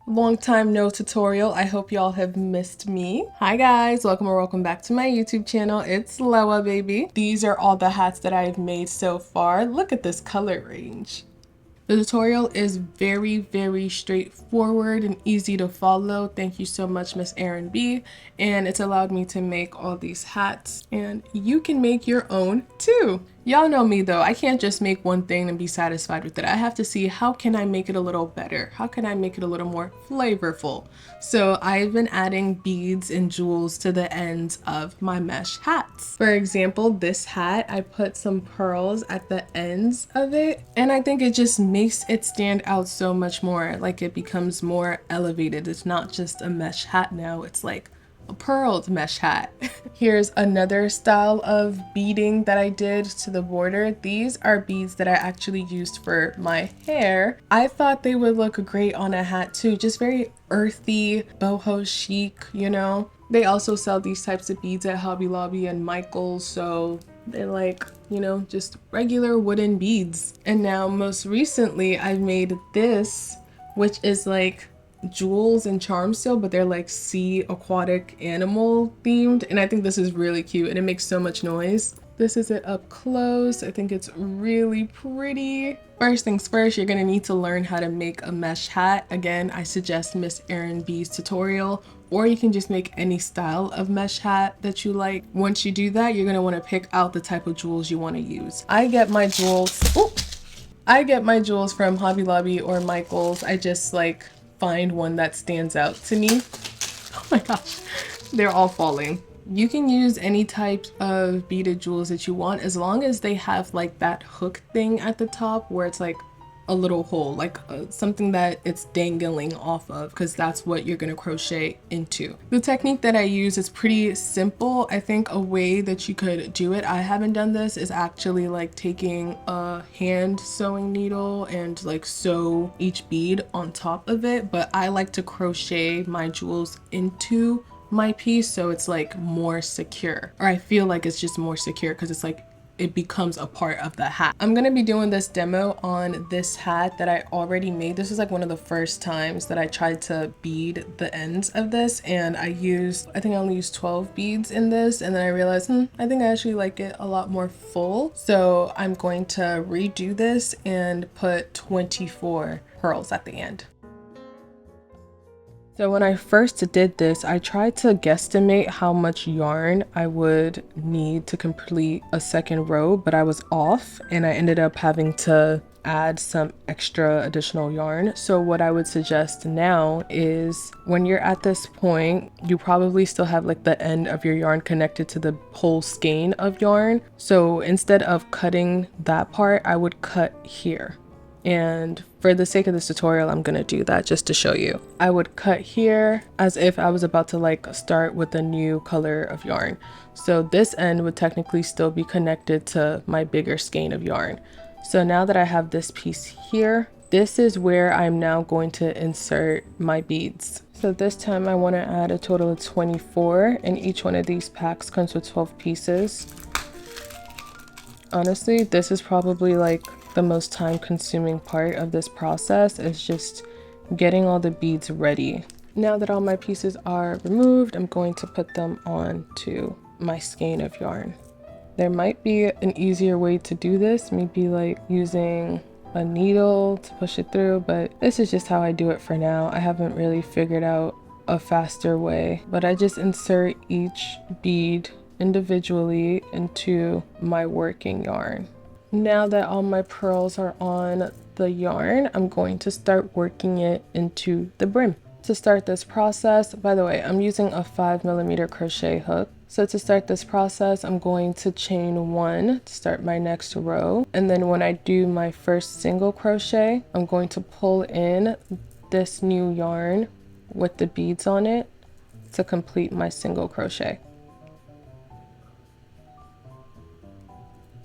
Long time no tutorial. I hope y'all have missed me. Hi guys, welcome or welcome back to my YouTube channel. It's Loa baby. These are all the hats that I've made so far. Look at this color range. The tutorial is very straightforward and easy to follow. Thank you so much, Miss Erin B. And it's allowed me to make all these hats, and you can make your own too. Y'all know me though, I can't just make one thing and be satisfied with it. I have to see how can I make it a little better? How can I make it a little more flavorful? So I've been adding beads and jewels to the ends of my mesh hats. For example, this hat, I put some pearls at the ends of it, and I think it just makes it stand out so much more. Like it becomes more elevated. It's not just a mesh hat now, it's like a pearled mesh hat. Here's another style of beading that I did to the border. These are beads that I actually used for my hair. I thought they would look great on a hat too, just very earthy, boho chic, you know? They also sell these types of beads at Hobby Lobby and Michael's, so they're like, you know, just regular wooden beads. And now most recently I've made this, which is like jewels and charms still, but they're like sea aquatic animal themed, and I think this is really cute and it makes so much noise. This is it up close. I think it's really pretty. First things first, you're gonna need to learn how to make a mesh hat. Again, I suggest Miss Erin B's tutorial, or you can just make any style of mesh hat that you like. Once you do that, you're gonna wanna pick out the type of jewels you wanna use. I get my jewels from Hobby Lobby or Michael's. I just like find one that stands out to me. Oh my gosh, they're all falling. You can use any type of beaded jewels that you want as long as they have like that hook thing at the top where it's like a little hole, like something that it's dangling off of, because that's what you're gonna crochet into. The technique that I use is pretty simple. I think a way that you could do it, I haven't done this, is actually like taking a hand sewing needle and like sew each bead on top of it, but I like to crochet my jewels into my piece so it's like more secure, or I feel like it's just more secure because it's like it becomes a part of the hat. I'm gonna be doing this demo on this hat that I already made. This is like one of the first times that I tried to bead the ends of this, and I think I only used 12 beads in this, and then I realized, I think I actually like it a lot more full. So I'm going to redo this and put 24 pearls at the end. So when I first did this, I tried to guesstimate how much yarn I would need to complete a second row, but I was off and I ended up having to add some extra additional yarn. So what I would suggest now is when you're at this point, you probably still have like the end of your yarn connected to the whole skein of yarn. So instead of cutting that part, I would cut here. And for the sake of this tutorial, I'm gonna do that just to show you. I would cut here as if I was about to like start with a new color of yarn. So this end would technically still be connected to my bigger skein of yarn. So now that I have this piece here, this is where I'm now going to insert my beads. So this time I want to add a total of 24, and each one of these packs comes with 12 pieces. Honestly, this is probably like the most time-consuming part of this process, is just getting all the beads ready. Now that all my pieces are removed, I'm going to put them onto my skein of yarn. There might be an easier way to do this, maybe like using a needle to push it through, but this is just how I do it for now. I haven't really figured out a faster way, but I just insert each bead individually into my working yarn. Now that all my pearls are on the yarn, I'm going to start working it into the brim. To start this process, by the way, I'm using a 5mm crochet hook. So to start this process, I'm going to chain 1 to start my next row. And then when I do my first single crochet, I'm going to pull in this new yarn with the beads on it to complete my single crochet.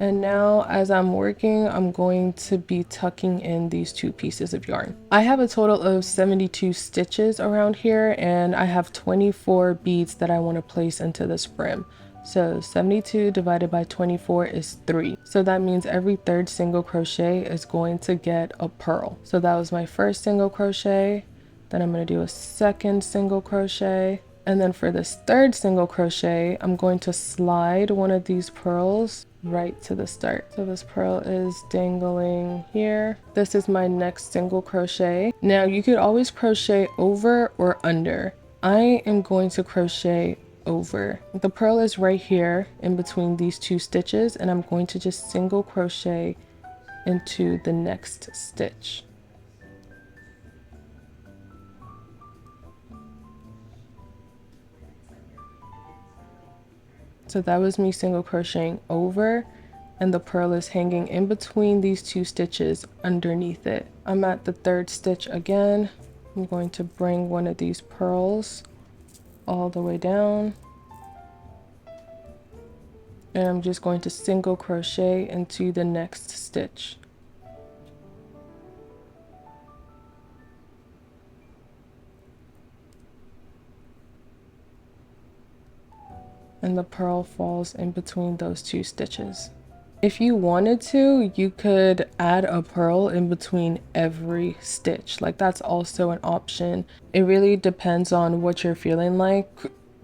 And now as I'm working, I'm going to be tucking in these 2 pieces of yarn. I have a total of 72 stitches around here, and I have 24 beads that I want to place into this brim. So 72 divided by 24 is 3. So that means every third single crochet is going to get a pearl. So that was my first single crochet. Then I'm going to do a second single crochet. And then for this third single crochet, I'm going to slide one of these pearls right to the start. So this pearl is dangling here. This is my next single crochet. Now you could always crochet over or under. I am going to crochet over. The pearl is right here in between these two stitches, and I'm going to just single crochet into the next stitch. So that was me single crocheting over, and the pearl is hanging in between these two stitches underneath it. I'm at the third stitch again. I'm going to bring one of these pearls all the way down, and I'm just going to single crochet into the next stitch. And the pearl falls in between those two stitches. If you wanted to, you could add a pearl in between every stitch. Like, that's also an option. It really depends on what you're feeling like.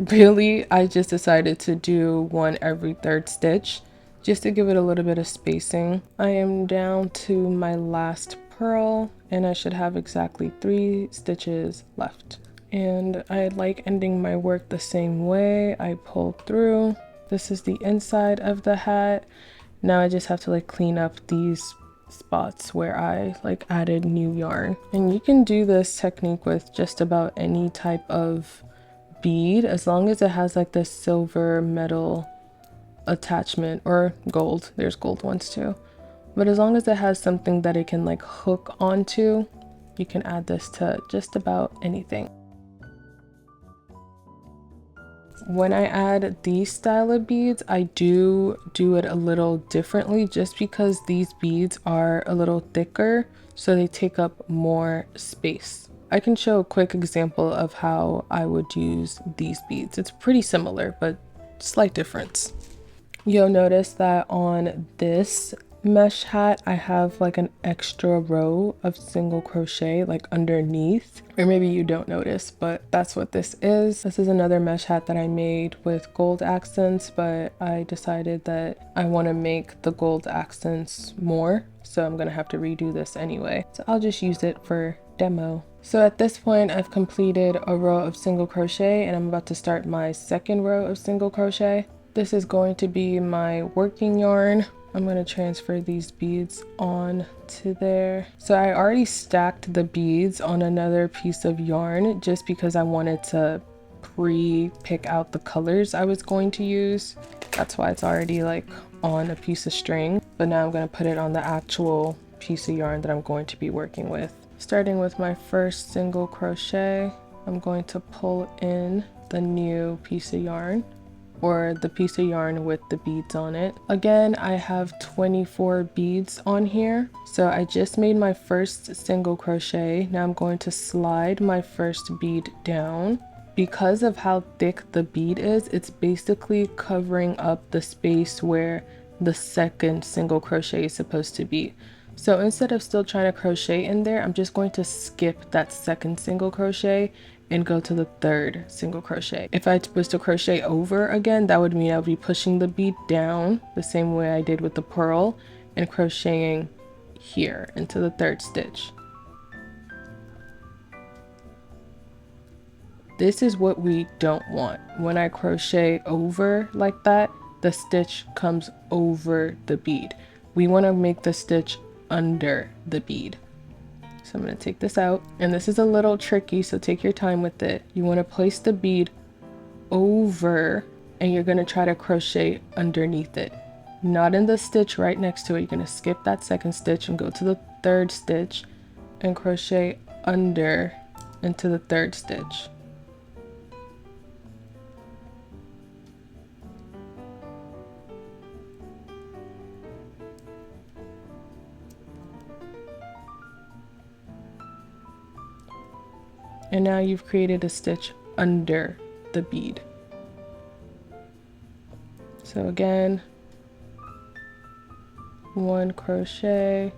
Really, I just decided to do one every third stitch just to give it a little bit of spacing. I am down to my last pearl, and I should have exactly 3 stitches left. And I like ending my work the same way. I pull through. This is the inside of the hat. Now I just have to like clean up these spots where I like added new yarn. And you can do this technique with just about any type of bead, as long as it has like this silver metal attachment, or gold. There's gold ones too. But as long as it has something that it can like hook onto, you can add this to just about anything. When I add these style of beads, I do it a little differently, just because these beads are a little thicker, so they take up more space. I can show a quick example of how I would use these beads. It's pretty similar, but slight difference. You'll notice that on this mesh hat, I have like an extra row of single crochet like underneath, or maybe you don't notice, but that's what this is. This is another mesh hat that I made with gold accents, but I decided that I want to make the gold accents more, so I'm gonna have to redo this anyway, so I'll just use it for demo. So at this point, I've completed a row of single crochet, and I'm about to start my second row of single crochet. This is going to be my working yarn. I'm going to transfer these beads on to there. So I already stacked the beads on another piece of yarn just because I wanted to pre-pick out the colors I was going to use. That's why it's already like on a piece of string. But now I'm going to put it on the actual piece of yarn that I'm going to be working with. Starting with my first single crochet, I'm going to pull in the new piece of yarn, or the piece of yarn with the beads on it. Again, I have 24 beads on here. So I just made my first single crochet. Now I'm going to slide my first bead down. Because of how thick the bead is, it's basically covering up the space where the second single crochet is supposed to be. So instead of still trying to crochet in there, I'm just going to skip that second single crochet and go to the third single crochet. If I was to crochet over again, that would mean I would be pushing the bead down the same way I did with the pearl and crocheting here into the third stitch. This is what we don't want. When I crochet over like that, the stitch comes over the bead. We want to make the stitch under the bead. So I'm going to take this out, and this is a little tricky, so take your time with it. You want to place the bead over, and you're going to try to crochet underneath it, not in the stitch right next to it. You're going to skip that second stitch and go to the third stitch and crochet under into the third stitch. And now you've created a stitch under the bead. So again, 1 crochet,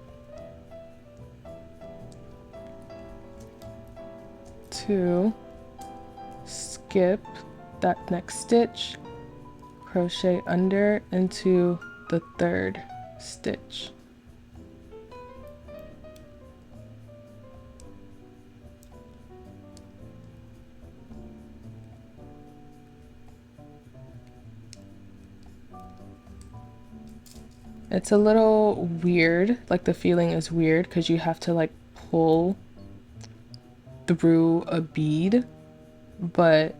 to skip that next stitch, crochet under into the third stitch. It's a little weird, like the feeling is weird because you have to like pull through a bead, but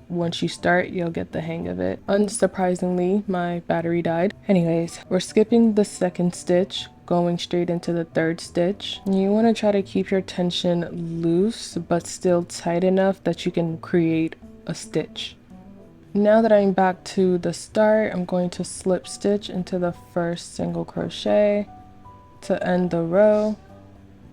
once you start, you'll get the hang of it. Unsurprisingly, my battery died. Anyways, we're skipping the second stitch, going straight into the third stitch. You want to try to keep your tension loose, but still tight enough that you can create a stitch. Now that I'm back to the start, I'm going to slip stitch into the first single crochet to end the row,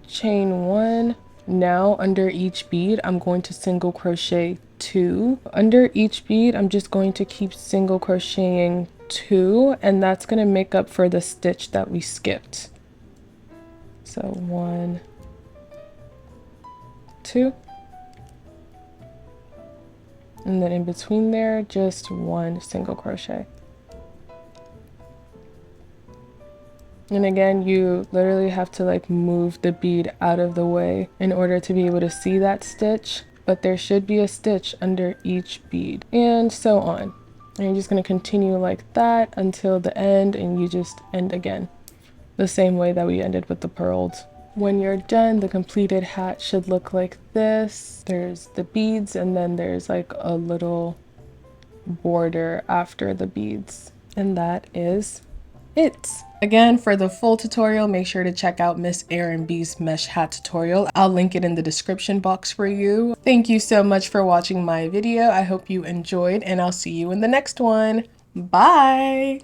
chain 1. Now under each bead, I'm going to single crochet 2. Under each bead, I'm just going to keep single crocheting 2, and that's going to make up for the stitch that we skipped. So 1, 2. And then in between there, just 1 single crochet. And again, you literally have to like move the bead out of the way in order to be able to see that stitch, but there should be a stitch under each bead, and so on. And you're just going to continue like that until the end, and you just end again the same way that we ended with the pearled. When you're done, the completed hat should look like this. There's the beads, and then there's like a little border after the beads. And that is it. Again, for the full tutorial, make sure to check out Miss Erin B's mesh hat tutorial. I'll link it in the description box for you. Thank you so much for watching my video. I hope you enjoyed, and I'll see you in the next one. Bye!